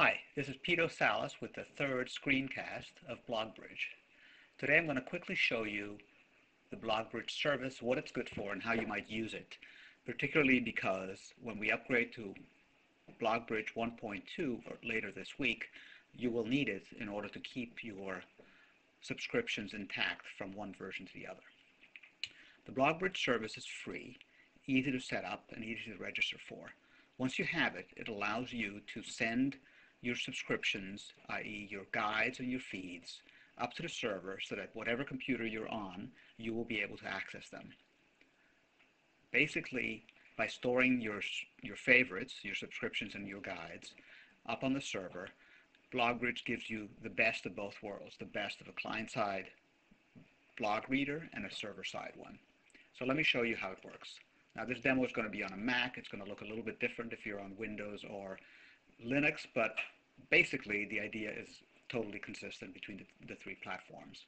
Hi, this is Pito Salas with the third screencast of BlogBridge. Today I'm going to quickly show you the BlogBridge service, what it's good for, and how you might use it, particularly because when we upgrade to BlogBridge 1.2 or later this week, you will need it in order to keep your subscriptions intact from one version to the other. The BlogBridge service is free, easy to set up, and easy to register for. Once you have it, it allows you to send your subscriptions, i.e. your guides and your feeds, up to the server so that whatever computer you're on, you will be able to access them. Basically, by storing your favorites, your subscriptions and your guides, up on the server, BlogBridge gives you the best of both worlds, the best of a client-side blog reader and a server-side one. So let me show you how it works. Now this demo is going to be on a Mac. It's going to look a little bit different if you're on Windows or Linux, but basically the idea is totally consistent between the three platforms.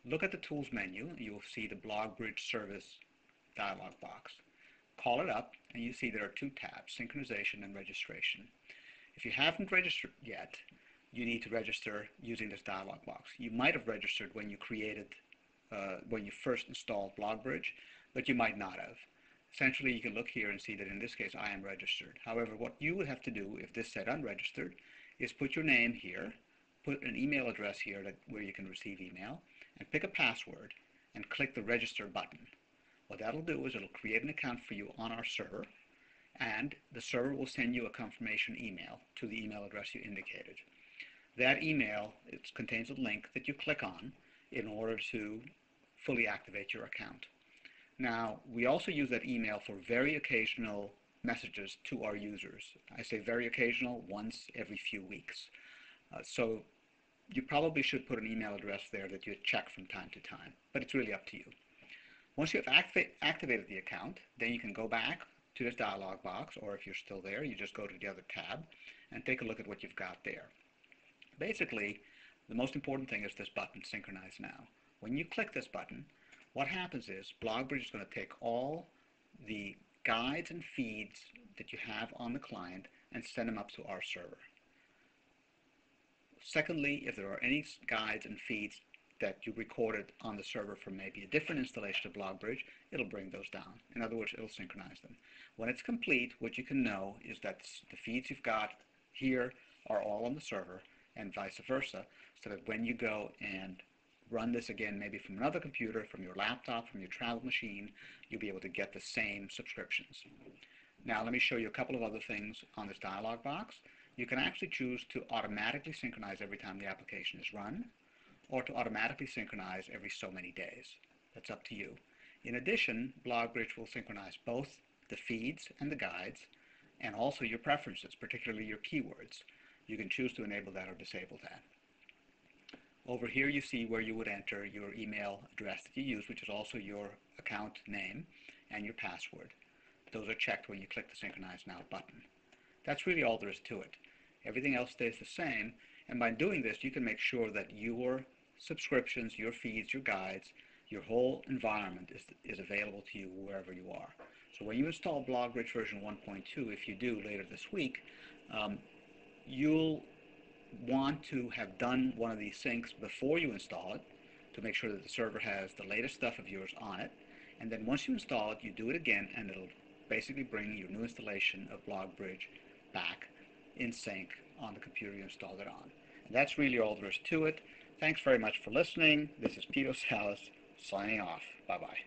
Look at the Tools menu, and you will see the BlogBridge Service dialog box. Call it up, and you see there are two tabs, Synchronization and Registration. If you haven't registered yet, you need to register using this dialog box. You might have registered when you when you first installed BlogBridge, but you might not have. Essentially, you can look here and see that in this case I am registered. However, what you would have to do if this said unregistered is put your name here, put an email address here where you can receive email, and pick a password and click the register button. What that'll do is it'll create an account for you on our server, and the server will send you a confirmation email to the email address you indicated. That email, it contains a link that you click on in order to fully activate your account. Now, we also use that email for very occasional messages to our users. I say very occasional, once every few weeks. So you probably should put an email address there that you check from time to time, but it's really up to you. Once you have activated the account, then you can go back to this dialog box, or if you're still there, you just go to the other tab and take a look at what you've got there. Basically, the most important thing is this button, Synchronize Now. When you click this button, what happens is BlogBridge is going to take all the guides and feeds that you have on the client and send them up to our server. Secondly, if there are any guides and feeds that you recorded on the server from maybe a different installation of BlogBridge, it'll bring those down. In other words, it'll synchronize them. When it's complete, what you can know is that the feeds you've got here are all on the server and vice versa, so that when you go and run this again, maybe from another computer, from your laptop, from your travel machine, you'll be able to get the same subscriptions. Now let me show you a couple of other things on this dialog box. You can actually choose to automatically synchronize every time the application is run, or to automatically synchronize every so many days. That's up to you. In addition, BlogBridge will synchronize both the feeds and the guides, and also your preferences, particularly your keywords. You can choose to enable that or disable that. Over here you see where you would enter your email address that you use, which is also your account name and your password. Those are checked when you click the Synchronize Now button. That's really all there is to it. Everything else stays the same, and by doing this you can make sure that your subscriptions, your feeds, your guides, your whole environment is available to you wherever you are. So when you install BlogBridge version 1.2, if you do later this week, you'll want to have done one of these syncs before you install it to make sure that the server has the latest stuff of yours on it. And then once you install it, you do it again, and it'll basically bring your new installation of BlogBridge back in sync on the computer you installed it on. And that's really all there is to it. Thanks very much for listening. This is Pito Salas signing off. Bye-bye.